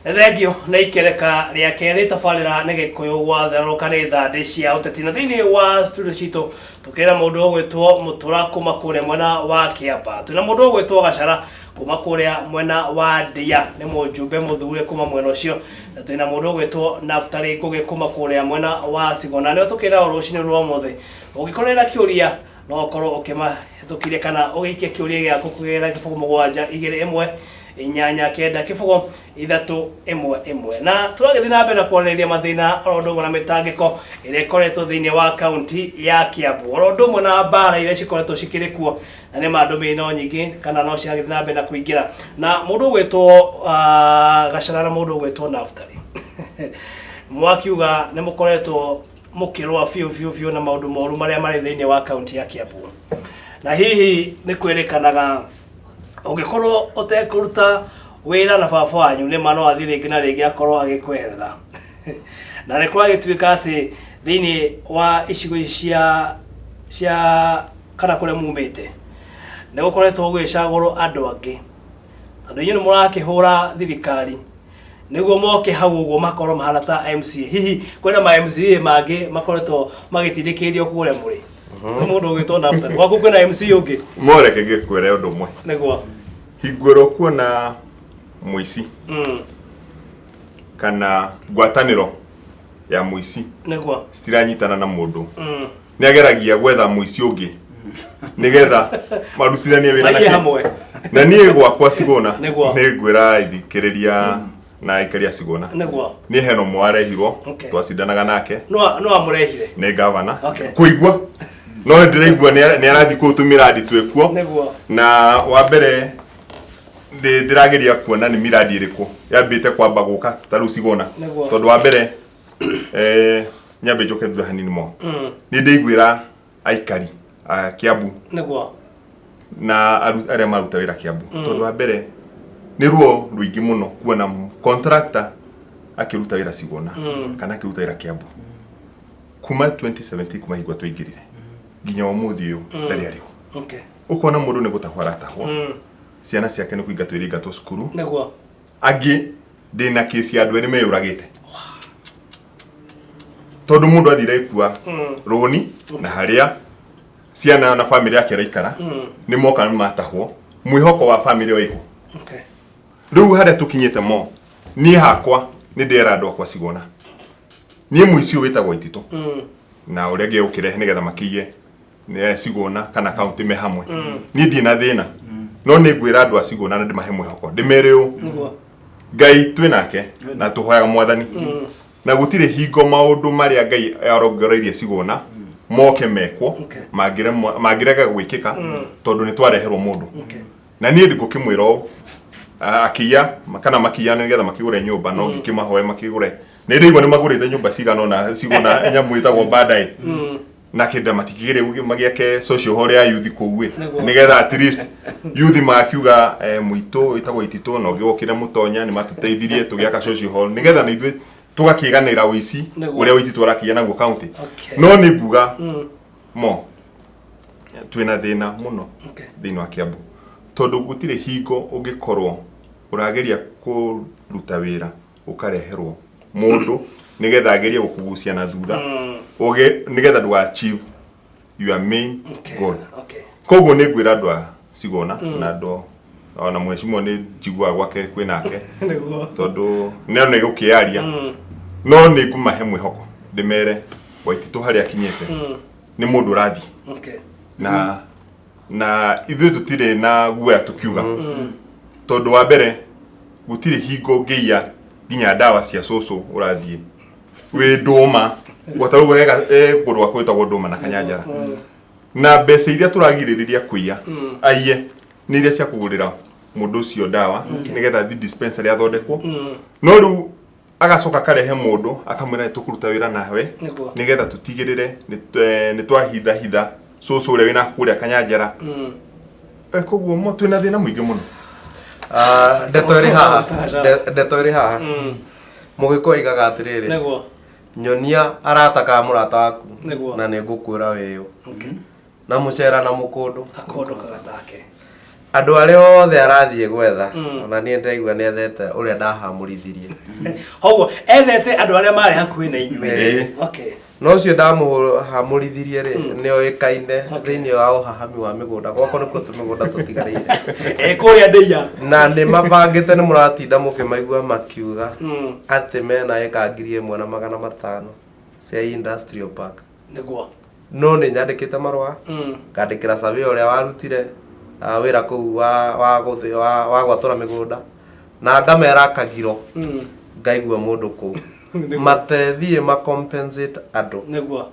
Thengio na ikereka ria keri tabarira ne gikuyu Gwathereruka ni thandi cia uteti na thiini wa studio citu tukira mundu gwitwo Mutura kuma kuria mwena wa Kiamba tuna mundu gwitwo Gachara kuma kuria mwena wa Ndeiya ni mujumbe muthure kuma mwena ucio na tuna mundu gwitwo Naftari Ngugi kuma kuria mwena wa sigona ni tukira rucini rwa mothe ugikorera kiuria no korwo ukimahitukiria kana ugiikia kiuria giaku kugera kibugu 7 2 1 inyanya kenda kibugo 3 1 1 na turagithii na mbere kuonereria mathina orondo na mitangiko ire ikoretwo thiini wa kaunti ya Kiambu orondo na bara ire cikoretwo cikirikuo na ni mandumi no nyingi kana no ciagithii na mbere na kuingira na mundu gwetwo Gachara na mundu gwetwo Naftari mwakiuga ni mukoretwo mukirwa fiu na maundu moru maria mari thiini wa kaunti ya Kiambu na hihi ni kwerekanaga ugikorwo utekuruta wira na baba wanyu ni mano athire ngina ringi akorwo agikweherera na rekwa gituika ati thiini wa icigo cia kana kure mumite ne gukoretwo gwicagurwo andu angi tondu inyu murakihura thirikari niguo moke hau uguo makorwo mahana ta MCA hihi kwena ma MCA mangi makoretwo magitindikithio kure muri mundu ugitwo Naftari waku kwena MCA ungi moreke gikwere undu mwe niguo hingwero kuona muici kana ngwataniro ya muici niguo stiranyitana na mundu ni ageragia gwetha muici ungi nigetha marutithanie wira nake na nie gwakwa sigona ni ngwira ithikiriria na ikeria sigona niguo ni heno mwarehirwo twacindanaga nake no amurehire ni gavana kuigwa no ndiraigwa ni arathi kutumira nditwe kuo na wa mbere ndirageria kuona ni miradi iriku yambite kwamba guka taru sigona tondu wa mbere nyambe njoke thutha hanini mo ni ndeigwira aikari Kiambu na aria maruta wira Kiambu tondu wa mbere ni ruo ruingi muno kuona contractor akiruta wira sigona kana akiruta wira Kiambu kuma 2017 kuma higwa tuingirire ginya umuthi uyu ndari ariho ukona mundu ni gutahwara tahwa ciana ciake ni kuingatwo iringatwo cukuru niguo angi ndina kesi andu eri meyuragite tondu mundu athire ikua roni na haria ciana na family yake raikara ni moka matahwo mwihoko wa family oiho riu haria tukinyite mo ni hakwa ni ndera andu akwa sigona ni muici witagwo itito na urege ukirehe nigetha makiye ni sigona kana kaunti me hamwe ni ndina thina no ni gwira andu asigona na ndimahe mwihoko ndimereo Ngai twinake na tuhoyaga mwathani na gutire hingo maundu maria Ngai arongoreirie sigona moke mekwo magirega gwikika tondu ni twareherwo mundu na ni ndikukimwira akiya kana makiya nigetha makigure nyumba no ngikimahoe makigure ni ndigwa ni magurite nyumba cigano na sigona nyamu itagwo badai na kinda matikigire magiake social hall ya youth kuwe nigetha at least youth makiuga muito itagwo itito no giokire mutonya ni matuteithirie tugiaka social hall nigetha na ithuĩ tugakiganira wici uria witi twarakia naguo county no ni nguga mo twina thina muno thina wa Kiambu tondu gutire hingo ungikorwo urageria kuruta wira ukareherwo mundu nigetha ageria gukugucia na thutha nigetha du achieve your main goal koguo ni gwira andu sigona na andu ona mweshimo ni jigwa gwake kwinake tondu nene gukiaria no ni kumahe mwihoko ndimere waititu haria kinyete ni mundu rathi na ithuĩ tutire na guoya tukiuga tondu wa mbere gutire hingo ngiya ginya dawa cia soso urathie wi nduma gwataruga ngurwa kwitagwo nduma na kanyanjara na mbeca iria turagiririria kuiya aiye ni iria cia kugurira mundu ucio dawa nigetha thi dispensary athondekwo no riu agacoka karehe mundu akamwira tukuruta wira nawe nigetha tutigirire ni twahitha soso uria wina kuria kanyanjara koguo mo twina thina muingi muno ndetori haha mugiko igaga atiriri nyonia arataka murata waku na ni ngukwira weyo na mucera na mukundu akondo kagatake andu aria othe arathie gwetha ona nie ndaigua ni ethete uria ndahamurithirie hoguo ethete andu aria mari hakuhi na inyuĩ okay no cio ndamuhamurithirie ri ni oikaine thiini wa uhahami wa migunda gwako niko tumigunda tutigarire kuria Ndeiya na ni mabangite ni muratinda mukimaigua makiuga ati mena eka 1,500 cia industrial park niguo no ni nyandikite marua ngandikira survey uria warutire wira kuu wa gwatura migunda na ngamera kagiro ngaigua mundu kuu matethie ma compensate andu niguo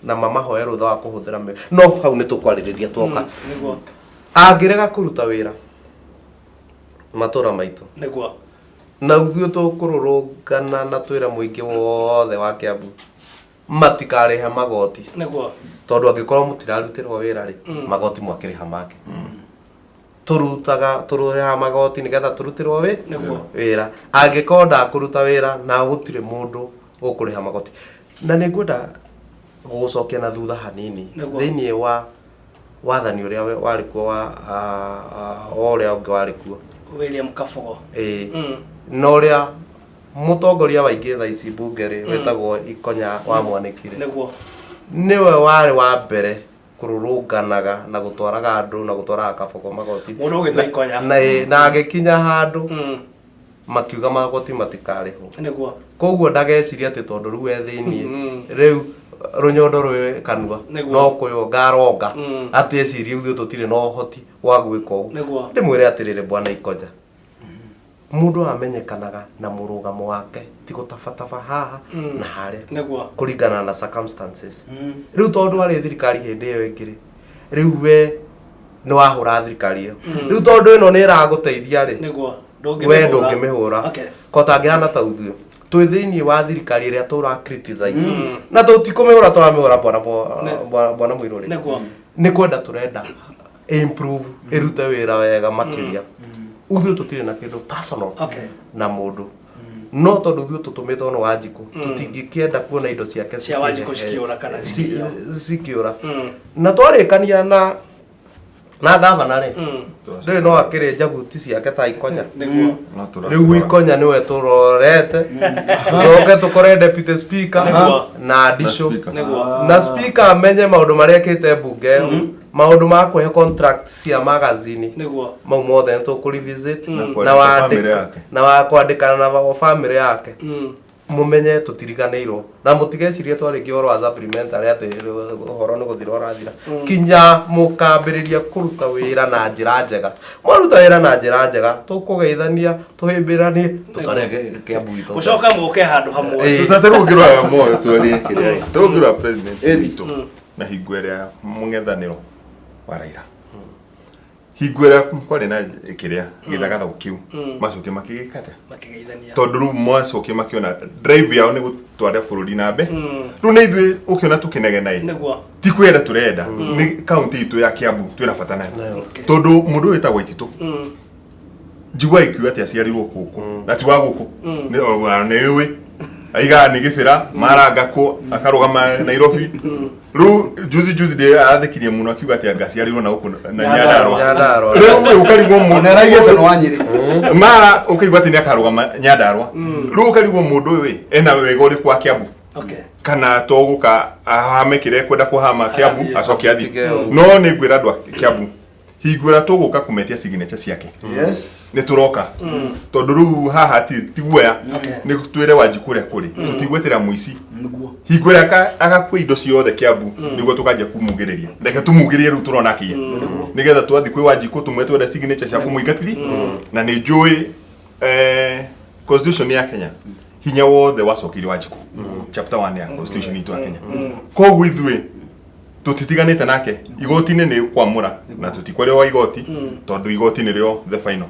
na mamahoya rutha wa kuhuthira no hau ni tukwariria twoka niguo angirega kuruta wira matura maitu niguo na uthuo tukururungana na twira muingi wothe wa Kiambu matikarehe magoti niguo tondu angikorwo mutirarutirwo wira ri magoti mwakiriha make turureha magoti nigetha turutirwo wira angikorwo kuruta wira na gutire mundu ukuriha magoti na ningwenda gucokia na thutha hanini thiini wa wathani uria wari kuo wa uria ungi wari kuo William Kabogo no uria mutongoria waingi tha ici bunge ri wetagwo Ikonya wa Mwanikire niguo niwe wari wa mbere kururunganaga na gutwaraga andu na gutwaraga Kabogo magoti mundu ugitwa Ikonya na agikinya handu makiuga magoti matikariho niguo koguo ndageciria ati tondu riu ethiini riu runyondo rwe kanua no kuyo ngaronga ati eciria uthu tutire no hoti wa gwika uguo ndimwire atirire bwana Ikonya mundu amenyekanaga na murugamo wake ti gutafataba haha na hare niguo kuringana na circumstances riu tondu ari thirikari hindi iyo ingiri riu we ni wahura thirikari iyo riu tondu ino ni iraguteithia ri niguo we ndungimihura kota ngihana ta uthuo twi thiini wa thirikari iria tura criticize na tutikumihura turamihura bwana Muiruri niguo ni kwenda turenda improve irute wira wega makiria uthuo tutire na kindu personal na mundu no tondu uthuo tutumite ono Wanjiku tutingikienda kuona indo ciake cia Wanjiku cikiura kana cikiura na twarikania na gavana ri ndio no akire jaguti ciake ta Ikonya niguo riu Ikonya niwe turorete roke tukore deputy speaker na addition na speaker amenye maundu maria kite bunge maundu ma kuhe contract cia magazine niguo mau mothe tukurivisit na wa kwandikana na family yake mumenye tutiriganirwo na mutigecirie twariki oro wa supplementary ati horo ni guthira orathira kinya mukambiriria kuruta wira na njira njega mwaruta wira na njira njega tukugeithania tuhimbiranie tutarege Kiambu itu ucoka muke handu hamwe tutaterugirwa moyo twari kiria tugirwa president Ruto na hingweria mung'ethaniro wa Raila hingwera kwari na ikiria githagatha ukiu macoke makigikate makigeithania tondu ru macoke makiona drive yao ni gutwara bururi na mbe ru ne ithui ukiona tukinege nai niguo ti kwenda turenda ni kaunti itu ya Kiambu twina bata nayo tondu mundu wetagwo Ititu njigua ikiu ati aciarirwo kuku na ti wa guku ni we aiga ni gibira maranga ko akarugama Nairobi ru juzi de athikirie muno akiuga ati angaciarirwo na uku na Nyandarua ru ukarigwo mundu eraigete no wanyiri mara ukaigwa ati ni akarugama Nyandarua ru ukarigwo mundu we ena wega uri kwa Kiambu kana toguka ahamekire kwenda kuhama Kiambu acoke athi no ni gwira andwa Kiambu hingwira tuguka kumetia signature ciake ni turoka tondu ru haha ti guoya ni twire Wanjiku kuri tutigwetera muici hingwira agakwa indo ciothe Kiambu niguo tukaje kumugiriria reke tumugirie ru turona kia nigetha twathi kwi Wanjiku tumwetwe da signature cia kumuingatiri na ni njui constitution ya Kenya hinya wothe wacokire Wanjiku chapter 1 ya constitution itu ya Kenya koguo ithui tutitiganite nake igoti-ini ni kwamura na tutikwario wa igoti tondu igoti ni rio the final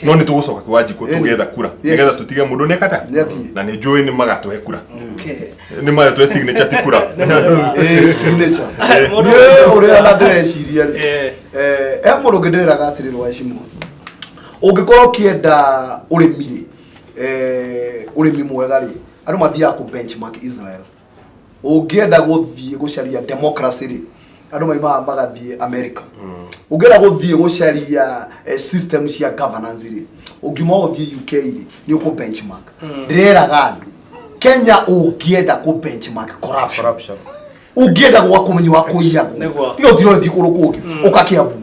no ni tugucoka kwa Wanjiku tugetha kura nigetha tutige mundu ne kata na ni njui ni magatuhe kura ni magatuhe signature ti kura signature uria na ndĩreciria mundu ngĩndĩra gatirirwo ecimu ungikorwo kienda urimi urimi mwega ri andu mathiaga ku benchmark Israel ungienda guthie gucaria democracy ri andu maimaga magathie America ungera guthie gucaria system cia governance ri ungiuma uthie UK ri ni uko benchmark ndireraga andu Kenya ungienda ku benchmark corruption ungienda gwa kumenywa kuiyago tigo tiro thi kuru kungi ukakiambu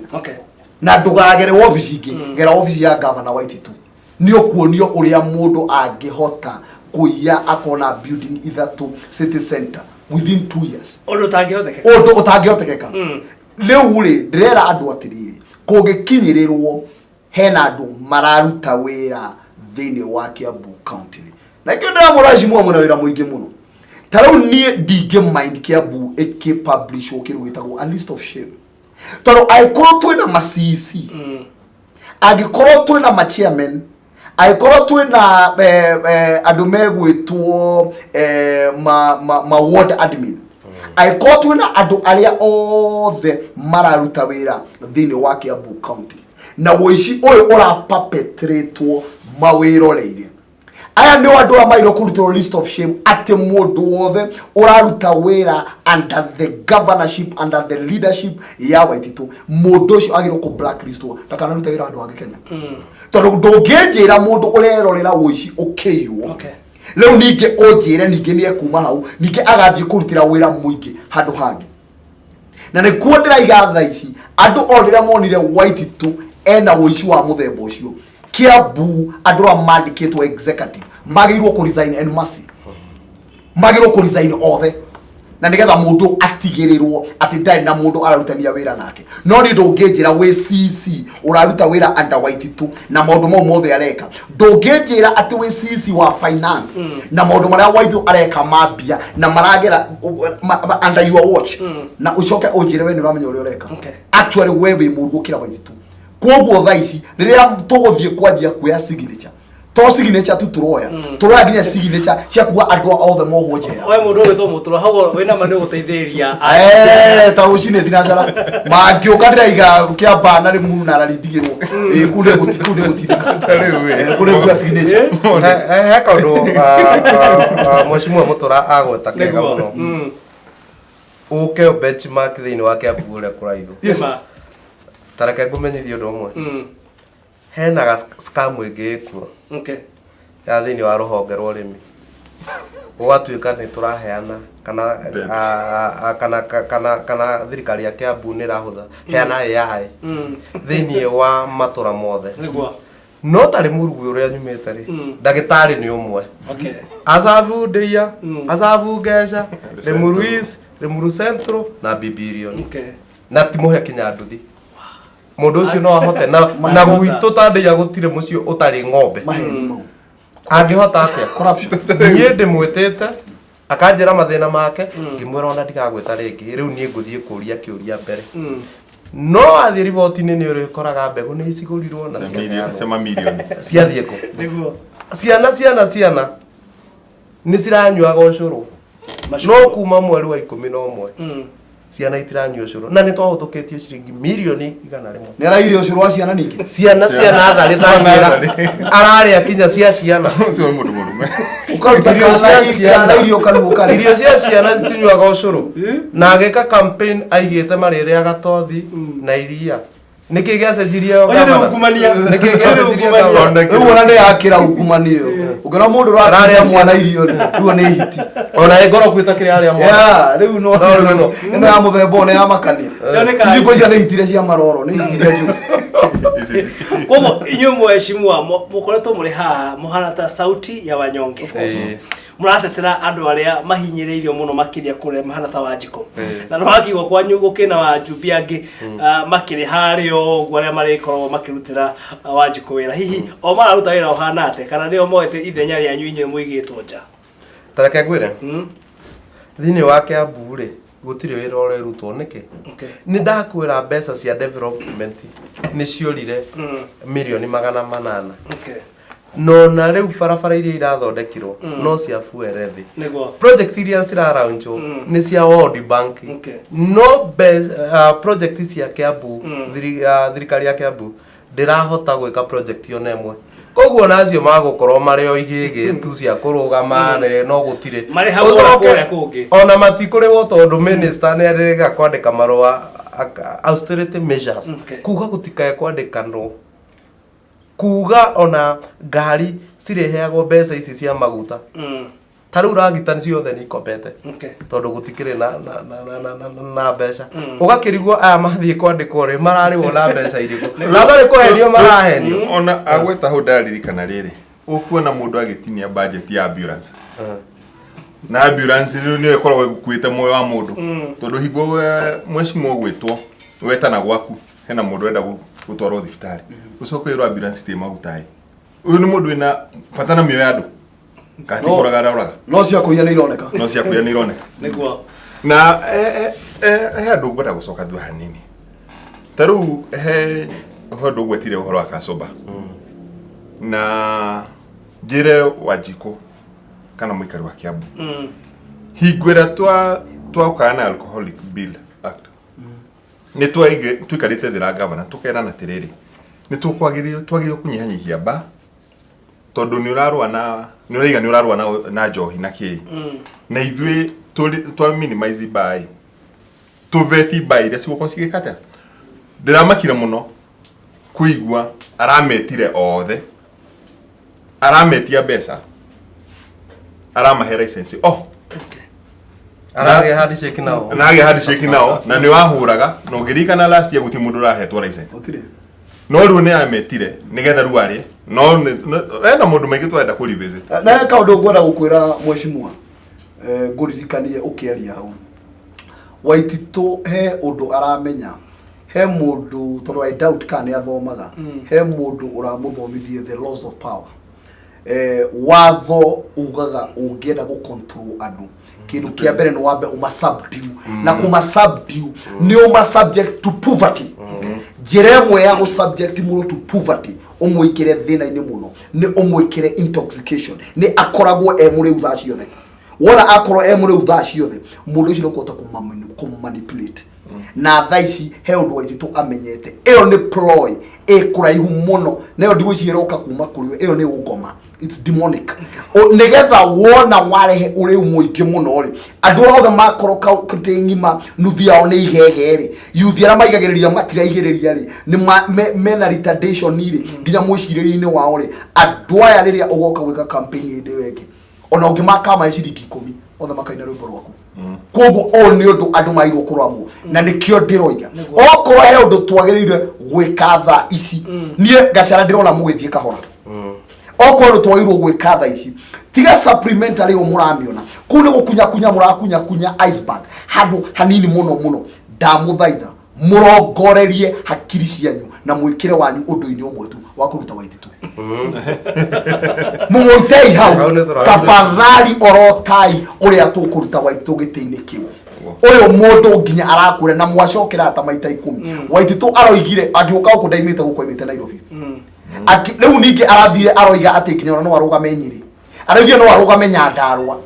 na ndugagere office ingi ngera office ya governor Waititu ni okuonio uria mundu angihota kuiya akona building either to city center within 2 years ondo utangihoteka leo ri ndirera andu atiriri kungikinyirirwo hena andu mararuta wira thini wa Kiambu county na kĩndĩra mũracimu amwe na wĩra mũingĩ mũno tarau niĩ ndingĩ mind Kiambu publish kĩndũ gĩtagwo a list of shame tondũ angĩkorwo twĩna ma-CEC angĩkorwo twĩna ma-chairman angĩkorwo twĩna andũ megwĩtwo ma-ward admin angĩkorwo twĩna andũ arĩa othe mararuta wĩra thĩinĩ wa Kiambu county na wĩici ũyũ ũraperpetrate mawĩroreire aya nĩ andũ a mairo kũrutwo list of shame ati mũndũ wothe ũraruta wĩra under the governorship under the leadership ya Waititu mũndũ ũcio agĩrwo ku blacklistwo ndakanaruta wĩra andũ a Kenya tondũ ndũngĩnjĩra mũndũ ũrerorera ũici ũkĩiywo rĩu ningĩ ũnjĩre ningĩ nĩ ekuma hau ningĩ agathiĩ kũrutĩra wĩra mũingĩ handũ hangĩ na nĩ kuo ndĩraiga thaa ici andũ o rĩrĩa monire Waititu ena ũici wa mũthemba ũcio Kiambu andũ amandĩkĩtwo executive magĩrĩirwo ku resign en masse magĩrĩirwo ku resign othe na nĩgetha mũndũ atigĩrĩrwo atĩ ndarĩ na mũndũ ararutania wĩra nake no nĩ ndũngĩnjĩra wĩ CC ũraruta wĩra under Waititu na maũndũ mau mothe areka ndũngĩnjĩra atĩ wĩ CC wa finance na maũndũ marĩa Waititu areka mambia na maragera under your watch na ucoke ũnjĩre we nĩ ũramenya ũrĩa ũreka actually we wĩ mũru gũkĩra Waititu koguo thaa ici rĩrĩa tũgũthiĩ kwanjia kuoya signature to signature tu turoya nginya signature cia kuwa andũ othe mohwo njera we mũndũ wĩtwo Mutura hau wĩna ma nĩ gũteithĩrĩria ta ũcinĩ thinacara mangĩũka ndĩraiga Kiamba na rĩmuru na ararindigĩrwo kunde gũtithika kunde kuoya signature he kaũndũ Mheshimiwa Mutura agweta kega mũno ũke benchmark thĩinĩ wa Kiambu ũrĩa kũraihu tareke ngumenyithie ũndũ ũmwe hena scam ĩngĩ ĩkuo ya thĩinĩ wa rũhonge rwa ũrĩmi ũgatuĩka nĩ tũraheana kana thirikari ya Kiambu nĩ ĩrahũtha heana AI thĩinĩ wa matũra mothe no tarĩ mũrugũ ũrĩa nyumĩte rĩ ndagĩtarĩ nĩ ũmwe acabu Ndeiya acabu Gachara Limuru Central na Bibilion na timohe kinya nduthi mũndũ ũcio no ahote na gwitũ ta Ndeiya gũtirĩ mũciĩ ũtarĩ ng'ombe angĩhota atĩa corruption niĩ ndĩmwĩtĩte akanjĩra mathĩna make ngĩmwĩra ona ndigagwĩta rĩngĩ rĩu niĩ ngũthiĩ kũria kĩũria mbere no athiĩ riboti-inĩ nĩ ũrĩkoraga mbegũ nĩ icigũrirwo na ciathiĩ kũ ciana nĩ ciranyuaga ũcũrũ no kuma mweri wa 11 ciana itiranyua ũcũrũ na nĩ twahũtũkĩtio ciringi mirioni 100 nĩ arairio ũcũrũ wa ciana ningĩ ciana tharĩ thangĩra ararĩa kinya cia ciana ũcio nĩ mũndũ mũrume ukaruta kana irio karuhuka irio cia ciana citinyuaga ũcũrũ na agĩka campaign aigĩte marĩrĩaga tothi na iria niki gĩacenjirie niki gĩacenjirie rĩu ona nĩ yakĩra ungumania ũngĩona mũndũ ũrarĩa mwana irio rĩu nĩ hiti ona ngoro kwĩta kĩrĩa arĩa mwana rĩu no ĩno ya mũthemba ona ya makania iciko cia nĩ hitire cia maroro nĩ hitire njũ koguo inyuĩ Mheshimiwa mũkoretwo mũrĩ haha mũhana ta sauti ya wanyonge mũratetera andũ arĩa mahinyĩrĩirio mũno makĩria kũrĩa mahana ta Wanjikũ na no hakigwo kwanyu gũkĩna wa Jubi angĩ makĩrĩ harĩa ũguo arĩa marĩkorwo makĩrutĩra Wanjikũ wĩra hihi o mararuta wĩra ũhana atĩa kana nĩo moete ithenya rĩanyu inyuĩ mũigĩtwo nja tareke ngwĩre thĩinĩ wa Kiambu rĩ gũtirĩ wĩra ũrerutwo nĩkĩ nĩ ndakwĩra mbeca cia development nĩ ciorire mirioni 800 no na rĩu barabara iria irathondekirwo no cia fuere thĩ project iria ciraraunchwo nĩ cia World Bank no project cia Kiambu thirikari ya Kiambu ndĩrahota gwĩka project yona ĩmwe koguo nacio magukorwo marĩ o igĩgĩ tu cia kũrũgama no gũtirĩ marĩ hau kũrĩa kũngĩ ona matikũrĩwo tondũ minister nĩ arĩrĩga kwandĩka marũa austerity measures kuga gũtikae kwandĩkanwo kuga ona ngari cireheagwo mbeca ici cia maguta tarũ ragita nĩ ciothe nĩ ikopete tondũ gũtikĩrĩ na mbeca ũgakĩrigwo aya mathiĩ kwandĩkwo rĩ mararĩwo na mbeca irĩkũ na tharĩ kũhenio marahenio ona agweta ho ndaririkana rĩrĩ ũkuona mũndũ agĩtinia budget ya ambulance na ambulance nĩ ĩkoragwo ĩkuĩte muoyo wa mũndũ tondũ hingo mwecimu gwĩtwo wetana gwaku hena mũndũ wenda gũtwarwo thibitarĩ ũcoke ĩrwo ambulance tĩ maguta ũyũ nĩ mũndũ wĩna bata na mĩoyo ya andũ kati kũraga ndauraga no cia kũiya nĩ ironeka nĩguo na he andũ ngwenda gũcoka thutha hanini tarĩu he ũndũ gwetire ũhoro wa Kacoba na njĩre Wanjikũ kana mũikari wa Kiambu hingwĩra twakana alcoholic bill act nĩ twikarĩte thĩ na gavana tũkerana atĩrĩrĩ nĩ twagĩrĩirwo kũnyihanyihia mba tondũ nĩ ũrarũa na njohi na kĩ na ithuĩ twa minimize by tuveti by iria cigũkorwo cigĩkata ndĩramakire mũno kũigua arametire othe arametia mbeca aramahe license arage handshake nao na nĩ wahũraga na ũngĩririkana last year gũtirĩ mũndũ ũrahetwo license no rĩu nĩ ametire nĩgetha rĩu arĩ no ena mũndũ maingĩ twenda kũ revisit na kaũndũ ngwenda gũkwĩra mweshimua ngũririkanie ũkĩaria hau Waititũ he ũndũ aramenya he mũndũ tondũ I doubt kana nĩ athomaga he mũndũ ũramũthomithie the laws of power watho ugaga ũngĩenda gũcontrol andũ kĩndũ kĩa mbere nĩ wambe ũmasubdue na kũmasubdue nĩ ũmasubject to poverty njĩra ĩmwe ya gũsubject mũndũ to poverty ũmwĩkĩre thĩna-inĩ mũno nĩ ũmwĩkĩre intoxication nĩ akoragwo mũrĩu thaa ciothe wona akorwo mũrĩu thaa ciothe mũndũ ũcio nĩkũhota kũmanipulate na thaa ici he ũndũ Waititũ amenyete ĩyo nĩ ploy ĩkũraihu mũno nayo ndigwĩciĩroka kuma kũrĩ ĩyo nĩ ũngoma it's demonic nigetha wona warehe ũrĩu mũingĩ mũno rĩ andũ othe makorwo kaunti ng'ima nuthi yao nĩ igege rĩ youth arĩa maigagĩrĩria matiraigĩrĩria rĩ nĩ mena retardation rĩ nginya mwĩcirĩrie-inĩ wao rĩ andũ aya rĩrĩa ũgoka gwĩka campaign hĩndĩ wengĩ ona ũngĩmaka ciringi 10 othe makaina rwĩmbo rwaku koguo nĩ ũndũ andũ mairwo kũramwo na nĩkĩo ndĩroiga okorwo he ũndũ twagĩrĩire gwĩka thaa ici niĩ Gachara ndĩrona mũgĩthiĩ kahora okorwo twagĩrĩirwo gwĩka thaa ici tiga supplementary mũramiona kũu nĩ gũkunyakunya mũrakunyakunya iceberg handũ hanini mũno ndamũthaitha mũrongorerie hakiri cianyu na mwĩkĩre wanyu ũndũ-inĩ ũmwe tu wa kũruta Waititũ mũmũrutei hau tafadhali orotai ũrĩa tũkũruta Waititũ gĩtĩ-inĩ kĩu ũyũ mũndũ nginya arakwĩra na mwacokera ta maita 10 Waititũ aroigire agĩũka gũkũ ndaimĩte gũkũ aimĩte Nairobi rĩu ningĩ arathire aroiga atĩ nginya no arũgame Nyĩrĩ araigire no arũgame Nyandarũa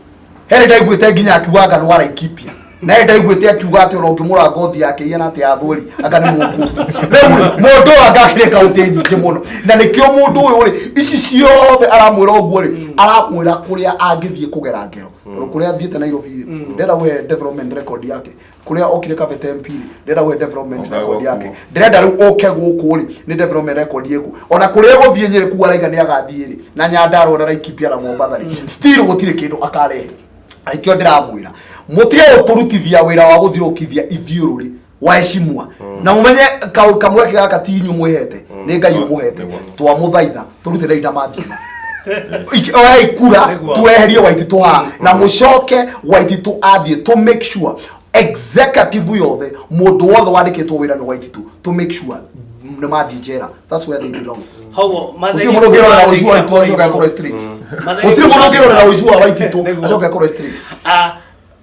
here ndaiguĩte nginya akiuga no araikipia na ndaiguĩte akiuga atĩ ona ũngĩmũra ngothi yake ihana atĩ athũri anga nĩ mũpost rĩu mũndũ agakire kaunti nyingĩ mũno na nĩkĩo mũndũ ũyũ rĩ ici ciothe aramwĩra ũguo rĩ aramwĩra kũrĩa angĩthiĩ kũgera ngero tondũ kũrĩa athiĩte Nairobi ndĩrenda gũhe development record yake kũrĩa okire Kabete MP ndĩrenda gũhe development record yake ndĩrenda rĩu oke gũkũ rĩ nĩ development record yake ona kũrĩa gũthiĩ Nyĩrĩ kuga raiga nĩ agathiĩ rĩ na Nyandarũa na Laikipia na Mombatha rĩ still gũtirĩ kĩndũ akarehe aikio ndiramwira mutige uturutithia wira wa guthirukithia ithiururi wa heshimwa na mumenye kamwe gaka tinyu mwehete ni ngai umuhete twa muthaitha turutire ina mathima oya ikura tweherie Waititũ ha na mucoke Waititũ athie to make sure executive yothe mundu wothe wandikitwo wira ni Waititũ to make sure nĩ mathie njera that's where they belong hawo mathai mũndũ ngĩrora ũjua acoka kũrora street gũtirĩ mũndũ ngĩrora ũjua Waititũ acoka kũrora street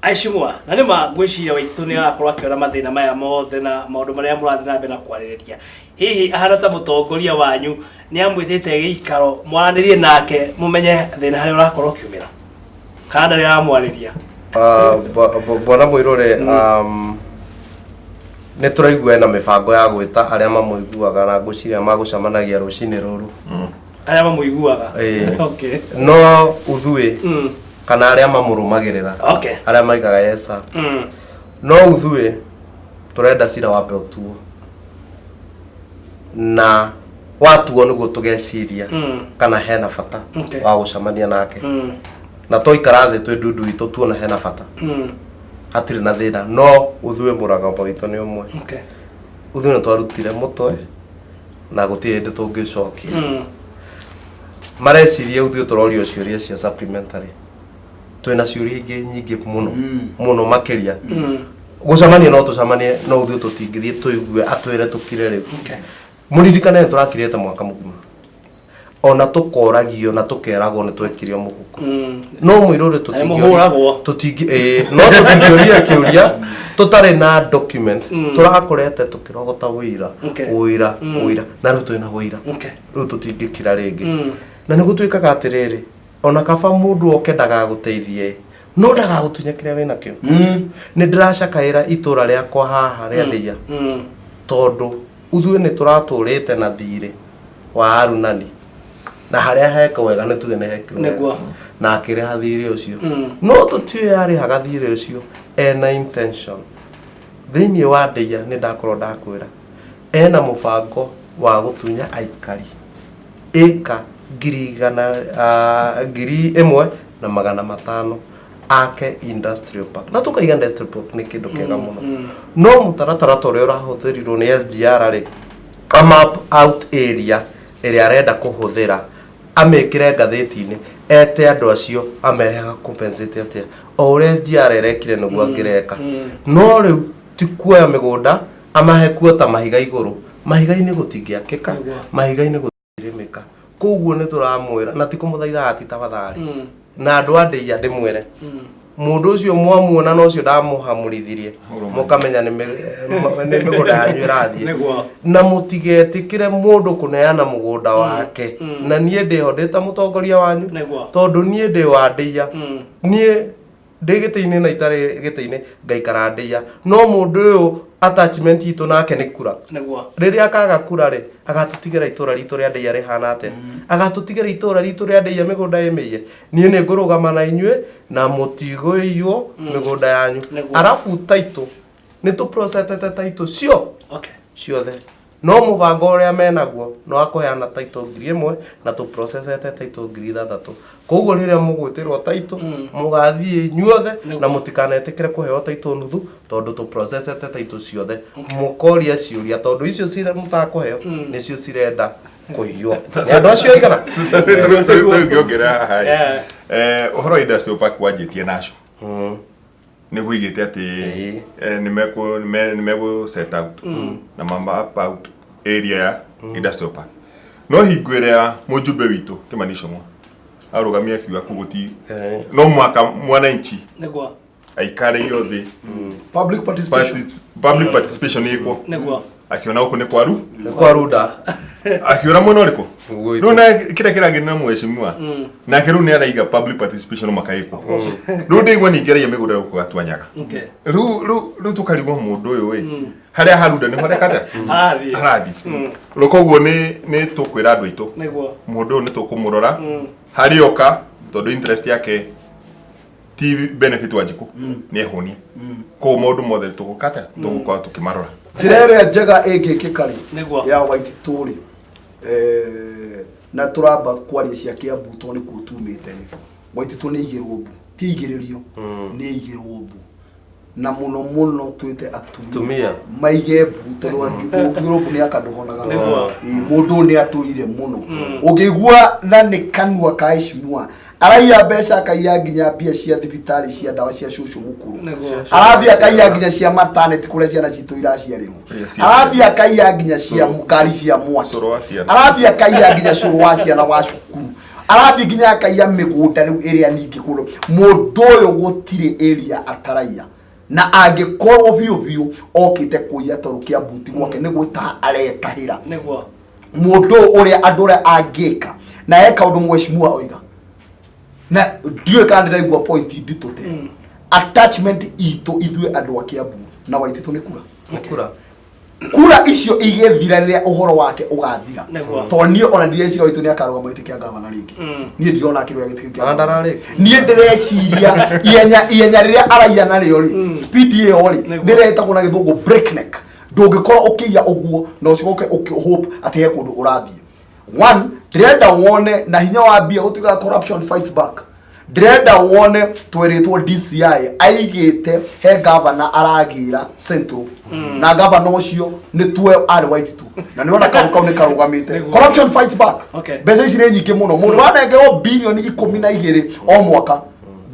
aishimwa na nĩma ngwĩciria Waititũ nĩ arakorwo akĩona mathĩna maya mothe na maũndũ marĩa mũrathiĩ na mbere na kwarĩrĩria hihi ahana ta mũtongoria wanyu nĩ amwĩtĩte gĩikaro mwaranĩrie nake mũmenye thĩna harĩa ũrakorwo ũkiumĩra kana ndarĩ aramwarĩria bwana Muiruri nĩ tũraigua na mĩbango ya gwĩta arĩa mamũiguaga na ngũciria magũcemanagia rũcinĩ rũrũ aria mamuiguaga okay no uthui kana aria mamurumagirira okay aria maigaga yesa no uthui turenda cira wambe utuo na watuo niguo tugeciria kana hena bata wa gucamania nake na toikara thi twi ndundu itu tuona hena bata hatire na thina no uthui muragamba witũ nĩ ũmwe uthui nĩ twarutire mũtwe na gũtirĩ hĩndĩ tũngĩcokia mareciria uthui tũrorio ciũria cia supplementary twĩna ciũria ingĩ nyingĩ mũno makĩria gucamania no tucamanie no uthui tũtingĩthiĩ tũigue atwĩre tũkire rĩu mũririkane tũrakirĩte mwaka mũgima ona tukoragio na tukeragwo nĩ twekirio mũhuko no Muiruri tutingĩ no tutingĩoria kĩũria tutarĩ na document turakorete tukirogota wĩira na rĩu twĩna wĩira rĩu tũtingĩkira rĩngĩ na nĩ gũtuĩkaga atĩrĩrĩ ona kaba mũndũ oke ndagagũteithie no ndagagũtunya kĩrĩa wĩna kĩo nĩ ndĩracakaĩra itũra rĩakwa haha rĩa Ndeiya tondũ uthui nĩ tũratũrĩte na thirĩ wa arunani na haria heka wega nĩ tuge nĩ hekirwo na akĩrĩha thirĩ ũcio no tũtiũĩ arĩhaga thirĩ ũcio ena intention thĩinĩ wa Ndeiya nĩ ndakorwo ndakwĩra ena mũbango wa gũtunya aikari ĩka 1,500 ake industrial park na tukaiga industrial park nĩ kĩndũ kĩega mũno no mũtaratara ũrĩa ũrahũthĩrirwo nĩ SGR rĩ a map out area ĩrĩa arenda kũhũthĩra amekire ngathĩti-inĩ ete andũ acio amerega compensate atia o ũrĩa SGR erekire nĩguo angĩreka no rĩu ti kuoya mĩgũnda amahe kuota mahiga igũrũ mahiga-inĩ gũtingĩakĩka mahiga-inĩ gũtirĩmĩka koguo nĩ tũramwĩra na ti kũmũthaitha ati tafadhali na andũ a Ndeiya ndĩmwĩre mũndũ ũcio mwamuona no ũcio ndamũhamũrithirie mũkamenya nĩ mĩgũnda yanyu ĩrathiĩ na mũtigetĩkĩre mũndũ kũneana mũgũnda wake na niĩ ndĩho ndĩ ta mũtongoria wanyu tondũ niĩ ndĩ wa Ndeiya niĩ ndĩ gĩtĩ-inĩ na itarĩ gĩtĩ-inĩ ngaikara Ndeiya no mũndũ ũyũ attachment itũ nake nĩ kura rĩrĩa akaga kura rĩ agatũtigĩra itũra ritũ rĩa Ndeiya rĩhana atĩa agatũtigĩra itũra ritũ rĩa Ndeiya mĩgũnda ĩmĩiye niĩ nĩ ngũrũgama na inyuĩ na mũtigũiywo mĩgũnda yanyu arabu taitũ nĩ tũprocessete taitũ ciothe no mũbango ũrĩa menaguo no akũheana taitũ 1,000 na tũprocessete taitũ 6,000 koguo rĩrĩa mũgwĩtĩrwo taitũ mũgathiĩ inyuothe na mũtikanetĩkĩre kũheo taitũ nuthu tondũ tũprocessete taitũ ciothe mũkoria ciũria tondũ icio cire mũtakũheo nĩcio cirenda kũiywo nĩ andũ acio aigana tũngĩongerera haha ũhoro wa industrial park wanjĩtie nacio nĩ gũigĩte atĩ nĩ megũ set out na map out area ya industrial park no hingo ĩrĩa mũjumbe witũ Kimani Ichung'wa arũgamia kiuga kũgũti no mwaka mwananchi aikarĩire thĩ public participation ĩkwo akiona gũkũ nĩ kwaru nda akiona mwena ũrĩkũ rĩu na kĩrĩa kĩrangĩrĩ na mheshimiwa nake rĩu nĩ araiga public participation makaĩkwo rĩu ndĩigua ningĩ araia mĩgũnda gũkũ gatwanyaga rĩu tũkarigwo mũndũ ũyũ ĩ harĩa harunda nĩ harekate arathiĩ rĩu koguo nĩ tũkwĩra andũ aitũ mũndũ ũyũ nĩ tũkũmũrora harĩ oka tondũ interest yake ti benefit wa Njikũ nĩ ehonie koguo maũndũ mothe tũgũkata tũgũkorwo tũkĩmarora njĩra ĩrĩa njega ĩngĩkĩka ya Waititũ rĩ na tũramba kwaria cia Kiambu tondũ nĩkuo tumĩte rĩ Waititũ nĩ igĩrwo mbu ti igĩrĩrio nĩ igĩrwo mbu na mũno twĩte atumia maige mbu tondũ ũngĩgĩrwo mbu nĩ akandũhonaga mũndũ nĩ atũire mũno ũngĩigua na nĩ kanua ka Icimua araiya mbeca akaiya nginya mbia cia thibitarĩ cia ndawa cia cũcũ mũkũrũ arathia akaiya nginya cia maternity kũrĩa ciana citũ iraciarĩrwo arathia akaiya nginya cia ngari cia mwaki arathia akaiya nginya cũrũ wa ciana wa cukuru arathia nginya akaiya mĩgũnda rĩu ĩrĩa ningĩ kũrũ mũndũ ũyũ gũtirĩ area ataraiya na angĩkorwo biũ okĩte kũiya tondũ Kiambu ti gwake nĩ gwĩta aretahĩra mũndũ ũrĩa andũ ũrĩa angĩka na eka ũndũ mheshimiwa oiga na ndiyo kana ndaigua point nditũ te attachment itũ ithuĩ andũ a Kiambu na Waititũ nĩ kura kura icio igethira riria uhoro wake ugathira to nie ona ndireciria witu ni akaruga mwitikia gavana ringi nie ndirona kiru gitikia gavana nie ndireciria ihenya riria araia nario ri speed iyo ri ndiretagwo na githungu breakneck ndungikorwo ukiya uguo no cigoke hope ati he kundu urathie one ndirenda wone na hinya wa bia gutiga corruption fights back ndirenda wone tweritwo DCI aigite he governor aragira central na governor ucio ni twe ari white tu na niona karuka ni karugamite corruption fights back mbeca ici ni nyingi muno mundu wanengerwo bilioni 12 o mwaka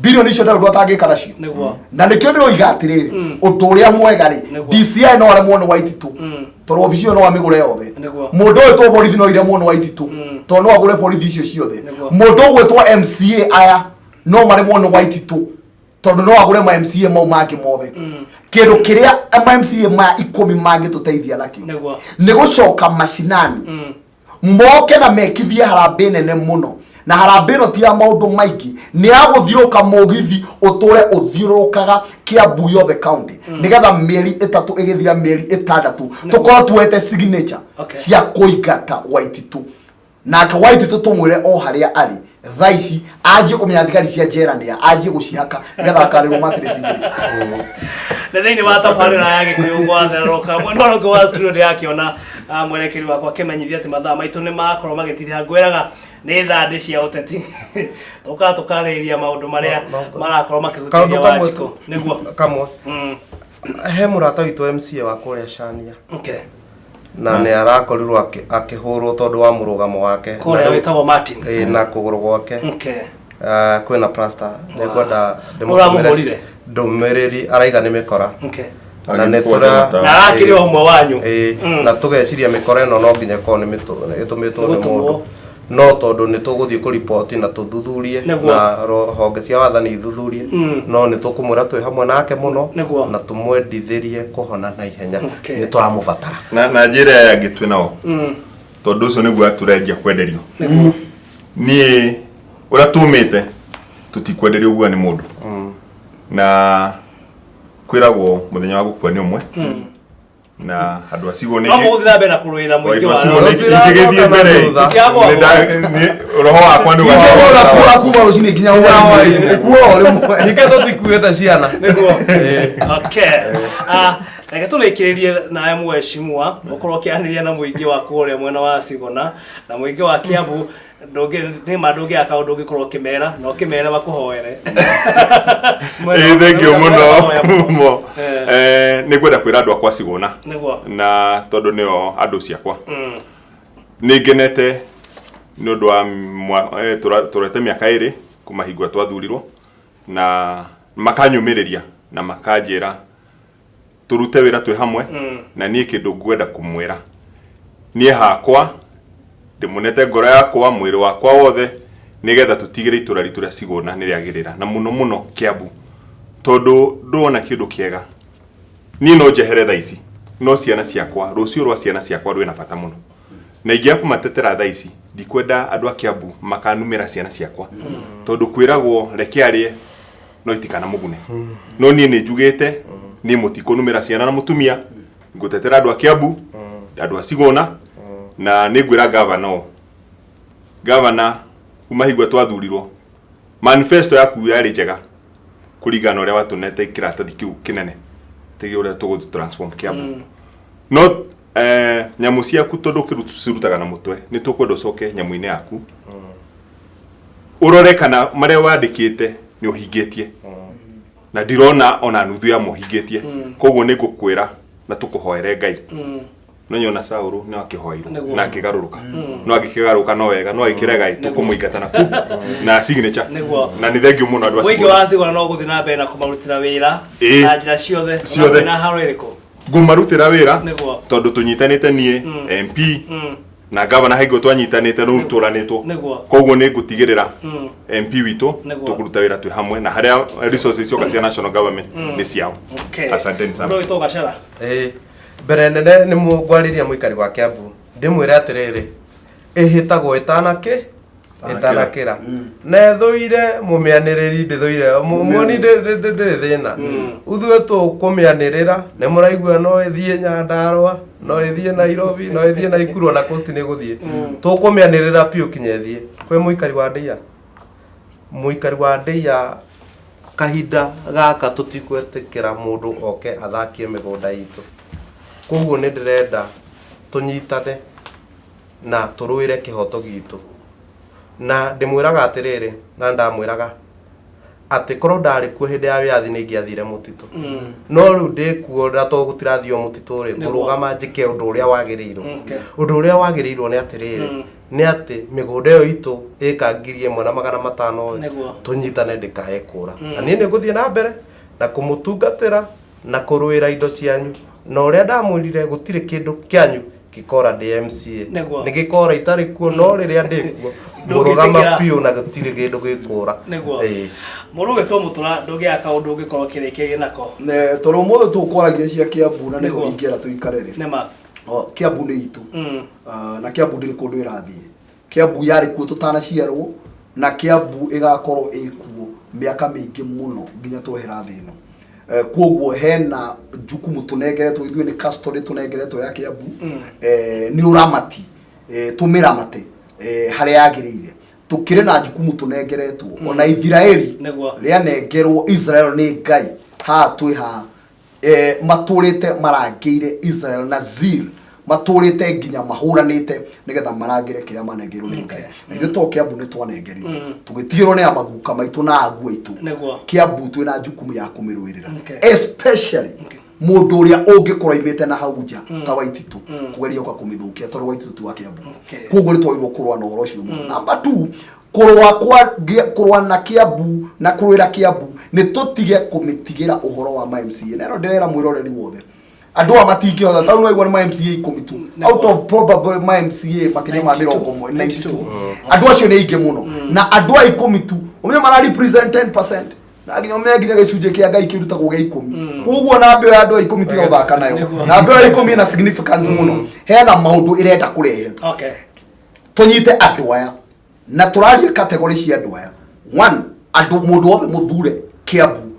bilioni icio ndarwo atangika nacio na nikio ndiro igatiriri undu uria mwega ri DCI no aremwo ni white tu toro bicio no amigure yothe mundu wetwo borithi no ire muno white tu to no agure borithi icio ciothe mundu wetwo MCA aya no maremwo ni white tu tondu no agure ma MCA mau mangi mothe kindu kiria ma MCA ma 10 mangi tuteithia nakio ni gucoka mashinani moke na mekithie harambe nene muno na harambe no ti ya maundu maingi ni aguthiuruka mugithi uture uthiurukaga Kiambu yothe county nigetha mieri 3 igithira mieri 6 tukorwo tuwete signature cia kuigata white tu na ka white tu tumwire o haria ari thaici anjie kumenya thigari cia njera ni anjie gucihaka nigetha akarĩrwo matrix na thĩinĩ wa tabarĩra ya gikuyu Gwathereruka mwendwa wa studio yakiona mwerekeri wakwa kimenyithia ati mathaa maitũ nĩ makorwo magĩtithia ngwĩraga nĩ thandĩ cia ũteti tukarĩrĩria maũndũ marĩa marakorwo makĩhutĩria Wanjikũ nĩguo kamwe he mũrata witũ MCA wa kũrĩa Chania na nĩ arakorirwo akĩhũrwo tondũ wa mũrũgamo wake kũrĩa wĩtagwo Martin na kũgũrũ gwake kwĩna plaster nĩngwenda ndũmĩrĩri araiga nĩ mĩkora na netura na akiri omwe wanyu na tugeciria mikora ino no nginya ko ni itumitwo ni mundu no tondu ni tuguthie ku report na tuthuthurie na honge cia wathani ithuthurie no ni tukumura twi hamwe nake muno na tumwendithirie kuhona na ihenya ni twaramubatara na njira ya gitwe nao tondu ucio niguo aturendia kwenderio ni ura tumite tutikwenderio uguo ni mundu na kwiragwo muthenya wa gukua ni umwe na andu acigo ni amo guthira mbere na kuruira muingi wa ingigithie mbere ni roho wakwa ni wa kuma rucini nginya wa kuo rimwe niketo tikueta ciana okay reke tulikiririe nawe mweshimwa ukorwo kianiria na muingi wa kuria mwena wa Sigona na muingi wa Kiambu ndoge ni madoge akaundu ngikorwo kimera no kimera bakuhoere thank you muno ni gwenda kwira andu akwa Sigona na tondu nio andu ciakwa ni ngenete ni undu wa turete miaka iri kumahingwa twathurirwo na makanyumiriria na makanjira turute wira twi hamwe na nie kindu ngwenda kumwira nie hakwa ndimunete ngoro yakwa mwiri wakwa wothe nigetha tutigire itura ritu ria Sigona ni riagirira na muno Kiambu tondu ndona kindu kiega ni no jehere thaici no ciana ciakwa rucio rwa ciana ciakwa rwina bata muno na ingia kumatetera thaici ndikwenda andu a Kiambu makanumira ciana ciakwa tondu kwiragwo reke arie no itikana mugune no nie ni njugite ni mutikunumira ciana na mutumia ngutetera andu a Kiambu andu a Sigona na nigwira governor kumahigwa twathurirwo manifesto yaku yari njega kuringana uria watunete kiratathi kiu kinene tigi uria tugu transform Kiambu no nyamu ciaku tondu kirutaga na mutwe ni tukwenda ucoke nyamu-ini yaku urore kana maria wandikite ni uhingitie na ndirona ona nuthu ya muhingitie koguo ni ngukwira na tukuhoere Ngai no nyona Sauru ni akihoirwo na akigaruruka no agikigaruka no wega no ikirega tukumuingata naku na signature na ni thengiu muno andu acio wingi wa Sigona no guthi na mbere na kumarutira wira na njira ciothe na haro iriko ngumarutira wira tondu tunyitanite nie MP na governor haigo twanyitanite no turanitwo koguo ni ngutigirira MP witu tukuruta wira twi hamwe na haria resources cia cia national government ni ciao asante sana ndo ito Gachara mbere nene ni mugwariria muikari wa Kiambu ndimwire atiriri ihitagwo itanaki itanakira na thuire mumianiriri ndithuire muoni ndi thina uthue tu kumianirira ne muraigua no ithie Nyandarua no ithie Nairobi no ithie Naikuru na coast ni guthie tu kumianirira piu kinyethie kwe muikari wa Ndeiya kahinda gaka tutikwetikira mundu oke athakie migunda itu koguo ni ndirenda tunyitane na turuire kihoto gitu na ndimwiraga atiriri na ndamwiraga ati korwo ndari kuo hindi ya wiathi ni ngiathire mutitu no riu ndikuo na to gutirathio mutitu ri kurugama njike undu uria wagiriirwo ni atiriri ni ati migunda yo itu ika 1,500 tunyitane ndikae kura na ni nguthie na mbere na kumutungatira na kuruira indo cianyu na uria ndamwirire gutire kindu kianyu gikora DMCA ni gikora itari kuo no riria ndikuo murugama piu na gutire kindu gikura Muruge to Mutura ndogia kaundu ungikorwo kirike nako ne toro mothe tukwaragia cia Kiambu na niho ingiera tuikarere nema Kiambu ni itu na Kiambu ndiri kundu irathie Kiambu yari kuo tutanaciarwo na Kiambu igakorwo ikuo miaka mingi muno nginya twehera thino kwoguo hena jukumu tunegeretwo ithuĩ ni custody tunegeretwo ya Kiambu ni uramati tumiramate haria yagirire tukire na jukumu tunegeretwo ona Israeli ria nengerwo Israel ni Ngai ha twiha maturite marangire Israel na zil maturite nginya mahuranite nigetha marangire kiria manengerwo ni Ngai na ithuĩ to Kiambu ni twanengerirwo tugitigirwo ni amaguka maitu na agua itu Kiambu twina jukumu ya kumirwirira especially mundu uria ungikorwo imite na hau nja ta Waititu kugeria kwa kumithukia tondu Waititu tu wa Kiambu koguo ni twagirwo kurwa na uhoro ucio number 2 kurwa na Kiambu na kurwira Kiambu ni tutige kumitigira uhoro wa MCA nero ndirera mwiroreri wothe andu amatingihotha tau no igwa ni MCA 10 tu out of probable MCA makinya ma 92 andu acio ni ingi muno na andu a 10 tu umenya mara represent 10% na nginya meginya gicunje kia Ngai kirutagwo gia 10 koguo na mbeo ya andu a 10 tiga uthaka nayo na mbeo ya 10 na significance muno hena maundu irenda kurehe tunyite andu aya na turaria category cia andu aya 1 andu mundu wothe muthure Kiambu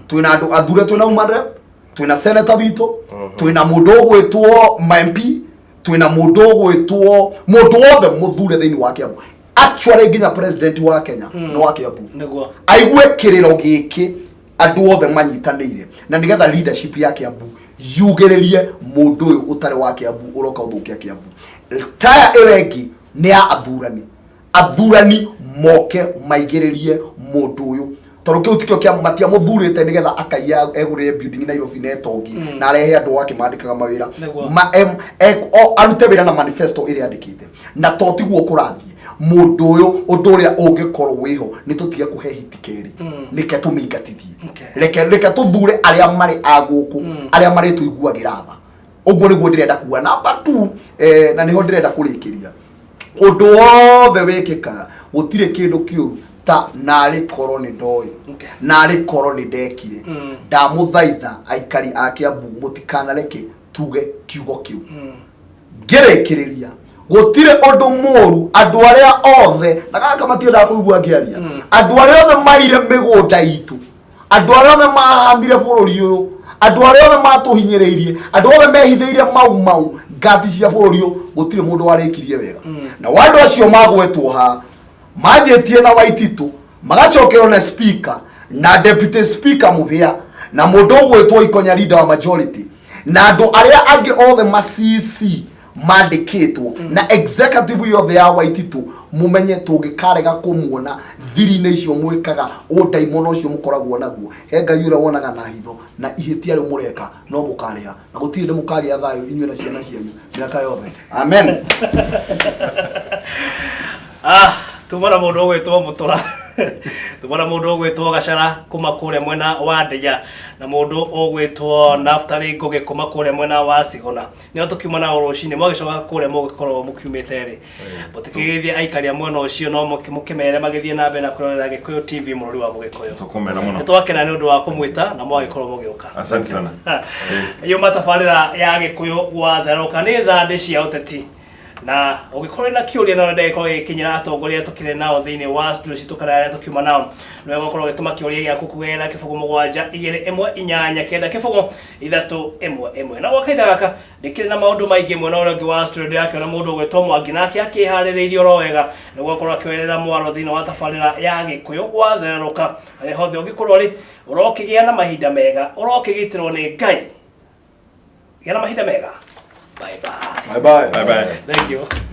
twina andu athure twina human rep twina senator wito twina mundu ugwitwo MP twina mundu ugwitwo mundu wothe muthure thiini wa Kiambu actually nginya president wa Kenya no wa Kiambu aigwe kiriro giki andu wothe manyitanire na nigetha leadership ya Kiambu yugiririe mundu uyu utare wa Kiambu uroka uthukia Kiambu taya ewengi ni ya athurani moke maigiririe mundu uyu tondu kiu tikio kia matia muthurite nigetha akaiya egurire building Nairobi netongi na arehe andu wake mandikaga mawira arute wira na manifesto iri andikite na totiguo kurathie mundu uyu undu uria ungikorwo wiho ni tutige kuhe hitikeri nike tumingatithie reke tuthure aria mari aguku aria mari tuiguagira tha uguo niguo ndirenda kuwa number 2 na niho ndirenda kurikiria undu wothe wikika gutire kindu kiu ta nari korwo ni ndoi nari korwo ni ndekire ndamuthaitha aikari a Kiambu mutikanareke tuge kiugo kiu ngirekiriria gutire undu moru andu aria othe na gaka matienda kuigua ngiaria andu aria othe maire migunda itu andu aria othe mahamire bururi uyu andu aria othe matuhinyiriirie andu othe mehithiire mau ngati cia bururi uyu gutire mundu warikirie wega na wandu acio magwetwo ha majetie na Waititu magacokerwo na speaker na deputy speaker muhia na mundu ugwetwo ikonya leader wa majority na andu aria angi othe macc mandikitwo na executive yothe ya Waititu mumenye tungikarega kumuona thiri-inĩ icio mwikaga undaimono ucio mukoragwo naguo he Ngai ura wonaga na hitho na ihitia ri mureka no mukariha na gutiri ndi mukagia thayo inyuĩ na ciana cianyu miaka yothe amen. tumana mundu ugwitwo Mutura tumana mundu ugwitwo Gachara kuma kuria mwena wa Ndeiya na mundu ugwitwo Naftari Ngugi kuma kuria mwena wa Sigona nio tukiumana urucini mwagicoka kuria mugikorwo mukiumite ri mutikigithia aikaria mwena ucio no mukimere magithie na mbere na kurorera Gikuyu TV Muiruri wa Mugikuyu tukumena muno twakena ni undu wa kumwita na mwagikorwo mugiuka asante sana iyo matabarira ya Gikuyu Gwathereruka ni thande cia uteti na ugikorwo na kiuria na ndeko ikinyira atongoria tukire nao thiini wa studio citu kana aria tukiuma nao no gukorwo gituma kiuria giaku kugera kibugu 7-2-1-8 kibugu 3-1-1 na wakaida gaka ndikire na maundu maingi mwe na uria wa studio yake na mundu gwetwo Mwangi nake akiharireirie oro wega no gukorwo akiwerera mwaro thiini wa tabarira ya gikuyu Gwathereruka ari hothe ugikorwo ri urokigia na mahinda mega urokigitirwo ni Ngai gena mahinda mega. Bye bye. Bye bye. Bye bye. Thank you.